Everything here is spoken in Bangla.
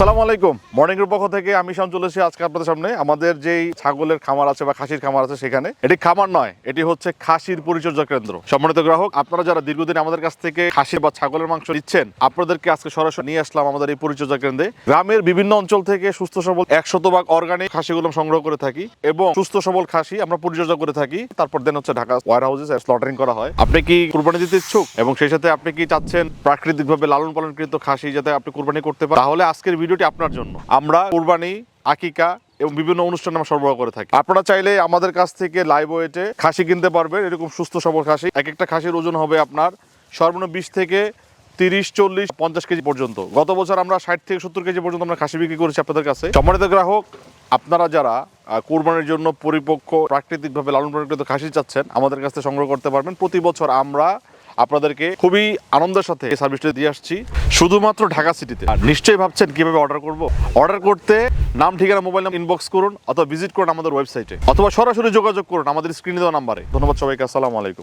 আসসালামু আলাইকুম। মর্নিং এর পক্ষ থেকে আমি শাম চলে এসেছি আজকে আপনাদের সামনে। আমাদের যেই ছাগলের খামার আছে বা খাসির খামার আছে সেখানে, এটি খামার নয়, এটি হচ্ছে খাসির পরিচর্যা কেন্দ্র। সম্মানিত গ্রাহক, আপনারা যারা দীর্ঘদিন আমাদের কাছ থেকে খাসি বা ছাগলের মাংস নিচ্ছেন, আপনাদেরকে আজকে সরাসরি নিয়ে আসলাম আমাদের এই পরিচর্যা কেন্দ্রে। গ্রামের বিভিন্ন অঞ্চল থেকে সুস্থ সবল 100% অর্গানিক খাসিগুলো সংগ্রহ করে থাকি এবং সুস্থ সবল খাসি আমরা পরিচর্যা করে থাকি। তারপর দেন হচ্ছে ঢাকা ওয়্যার হাউসে স্লটারিং করা হয়। আপনি কি কুরবানি দিতে ইচ্ছুক এবং সেই সাথে আপনি কি চাচ্ছেন প্রাকৃতিকভাবে লালন পালনকৃত খাসি যাতে আপনি কুরবানি করতে পারেন, তাহলে আজকের ভিডিওটি আপনার জন্য। আমরা কুরবানি, আকিকা এবং বিভিন্ন অনুষ্ঠানে আমরা সরবরাহ করে থাকি। আপনারা চাইলে আমাদের কাছ থেকে লাইভ ওয়েটে খাসি কিনতে পারবেন, এরকম সুস্থ সবল খাসি। এক একটা খাসির ওজন হবে আপনার সর্বনিম্ন 20 থেকে 30, 40, 50 কেজি পর্যন্ত। গত বছর আমরা 60 থেকে 70 কেজি পর্যন্ত আমরা খাসি বিক্রি করেছি আপনাদের কাছে। সম্মানিত গ্রাহক, আপনারা যারা কোরবানির জন্য পরিপক্ক প্রাকৃতিকভাবে লালন পালনকৃত খাসি চাচ্ছেন, আমাদের কাছ থেকে সংগ্রহ করতে পারবেন। প্রতি বছর আমরা আপনাদেরকে খুবই আনন্দের সাথে এই সার্ভিসটা দিয়ে আসছি, শুধুমাত্র ঢাকা সিটিতে। আর নিশ্চয়ই ভাবছেন কিভাবে অর্ডার করব। অর্ডার করতে নাম, ঠিকানা, মোবাইল নাম্বার ইনবক্স করুন অথবা ভিজিট করুন আমাদের ওয়েবসাইটে, অথবা সরাসরি যোগাযোগ করুন আমাদের স্ক্রিনে দেওয়া নাম্বারে। ধন্যবাদ সবাইকে। আসসালামু আলাইকুম।